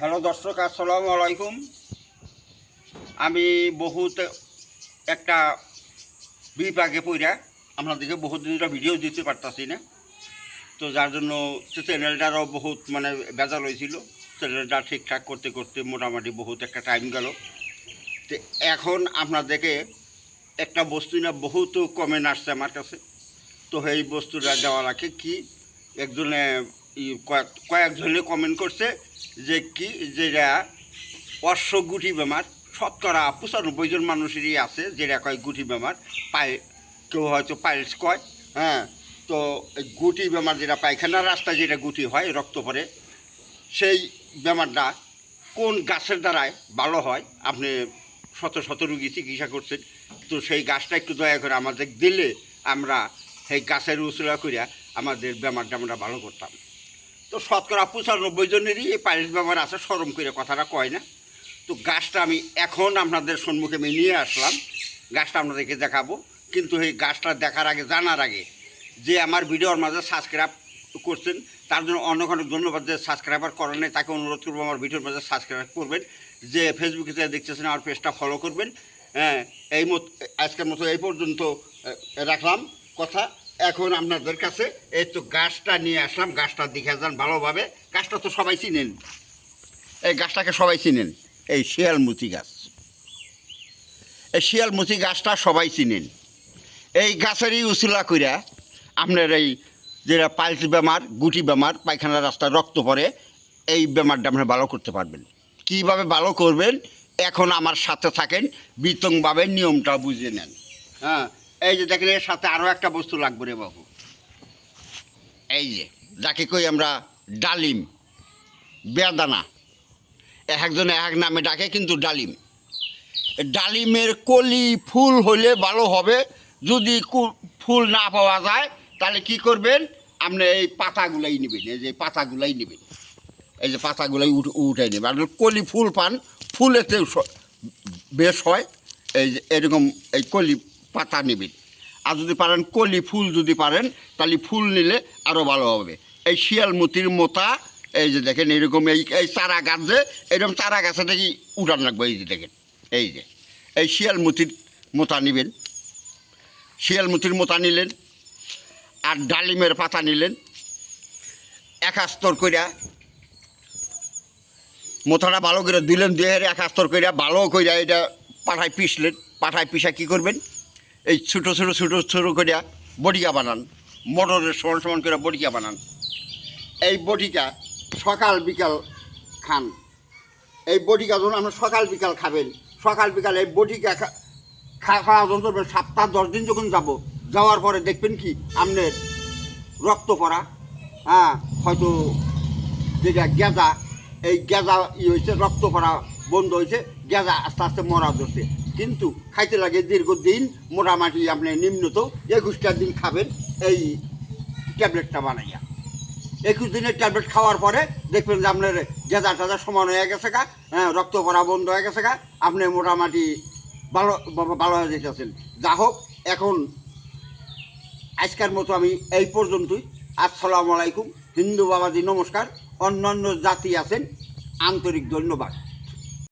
Hello দর্শক, আসসালামু আলাইকুম। আমি বহুত একটা বিপাকে পড়া আপনাদেরকে বহুত দিন ভিডিও দিতে পারতাছি না, তো যার জন্য চ্যানেলটারও বহুত বেজাল হয়েছিল। চ্যানেলটা ঠিকঠাক করতে করতে মোটামুটি বহুত একটা টাইম গেল। তো এখন আপনাদেরকে একটা বস্তু না বহুত কমেন্ট আসছে আমার কাছে, তো এই বস্তুটা দেওয়া লাগে কি একজনে কয়েকজনে কমেন্ট করছে যে কি যেটা অশ্ব গুটি বেমার, শতকরা 95 জন মানুষেরই আছে যেটা কয় গুটি বেমার পায়, কেউ হয়তো পাইলস কয়। হ্যাঁ, তো গুটি বেমার যেটা পায়খানার রাস্তায় যেটা গুটি হয় রক্ত পরে, সেই বেমারটা কোন গাছের দ্বারায় ভালো হয়? আপনি শত শত রুগী চিকিৎসা করছেন, তো সেই গাছটা একটু দয়া করে আমাদের দিলে আমরা সেই গাছের উচলা করিয়া আমাদের বেমারটা আমরা ভালো করতাম। তো শতকরা 95 জনেরই এই পাইলস বেমার আছে, শরম করে কথাটা কয় না। তো গাছটা আমি এখন আপনাদের সম্মুখে আমি নিয়ে আসলাম, গাছটা আপনাদেরকে দেখাবো। কিন্তু এই গাছটা দেখার আগে, জানার আগে, যে আমার ভিডিওর মাঝে সাবস্ক্রাইব করছেন তার জন্য অনেক অনেক ধন্যবাদ। যে সাবস্ক্রাইবার করেন নাই তাকে অনুরোধ করবো আমার ভিডিওর মাঝে সাবস্ক্রাইব করবেন। যে ফেসবুকে যে দেখতেছেন আমার পেজটা ফলো করবেন। হ্যাঁ, এই আজকের মতো এই পর্যন্ত রাখলাম কথা। এখন আপনাদের কাছে এই তো গাছটা নিয়ে আসলাম, গাছটা দেখে যান ভালোভাবে। গাছটা তো সবাই চিনেন, এই গাছটাকে সবাই চিনেন, এই শিয়ালমুচি গাছ। এই শিয়ালমুচি গাছটা সবাই চিনেন। এই গাছেরই উচিলা কইরা আপনার এই যেটা পাইলস বেমার, গুটি বেমার, পায়খানার রাস্তায় রক্ত পড়ে, এই বেমারটা আপনি ভালো করতে পারবেন। কীভাবে ভালো করবেন এখন আমার সাথে থাকেন, বিতংভাবে নিয়মটা বুঝে নেন। হ্যাঁ, এই যে দেখেন এর সাথে আরও একটা বস্তু লাগবে রে বাবু, এই যে যাকে কই আমরা ডালিম, বেদানা, একজন এক নামে ডাকে, কিন্তু ডালিম। ডালিমের কলি ফুল হলে ভালো হবে। যদি ফুল না পাওয়া যায় তাহলে কি করবেন, আপনি এই পাতাগুলাই নেবেন, এই যে পাতাগুলাই নেবেন, এই যে পাতাগুলাই উঠে নেবেন। আর কলি ফুল পান, ফুলেতে বেশ হয়, এই যে এরকম এই কলি পাতা নেবেন। আর যদি পারেন কলি ফুল যদি পারেন তাহলে ফুল নিলে আরও ভালো হবে। এই শিয়ালমতির মোতা, এই যে দেখেন এরকম এই চারা গাছ, যে এরকম চারা গাছে দেখি উঠান রাখবো। এই যে দেখেন, এই যে এই শিয়ালমতির মোতা নেবেন, শিয়ালমতির মোতা নিলেন, আর ডালিমের পাতা নিলেন, এক আস্তর কইরা মোথাটা ভালো করে দিলেন, দেহের এক আস্তর কইরা ভালো কইরা এটা পাঠায় পিসলেন। পাঠায় পিসা কী করবেন, এই ছোটো ছোটো ছোটো ছোটো করিয়া বটিকা বানান, মটরের সমান সমান করে বটিকা বানান। এই বটিকা সকাল বিকাল খান। এই বটিকা যখন আপনার সকাল বিকাল খাবেন, সকাল বিকাল এই বটিকা খাওয়া যখন 7-10 দিন যখন যাওয়ার পরে দেখবেন কি আপনার রক্ত পড়া, হ্যাঁ, হয়তো যেটা গেঁজা, এই গেঁজা হয়েছে, রক্ত পড়া বন্ধ হয়েছে, গেঁজা আস্তে আস্তে মরা ধরছে। কিন্তু খাইতে লাগে দীর্ঘদিন, মোটামুটি আপনি নিম্নত 21টা দিন খাবেন এই ট্যাবলেটটা বানাইয়া। 21 দিনের ট্যাবলেট খাওয়ার পরে দেখবেন যে আপনার গেঁজা টেজা সমান হয়ে গেছে গা, হ্যাঁ, রক্ত পড়া বন্ধ হয়ে গেছে গা, আপনি মোটামুটি ভালো হয়ে যেতেছেন। যা হোক, এখন আজকের মতো আমি এই পর্যন্তই। আসসালামু আলাইকুম। হিন্দু বাবাজি নমস্কার। অন্যান্য জাতি আছেন, আন্তরিক ধন্যবাদ।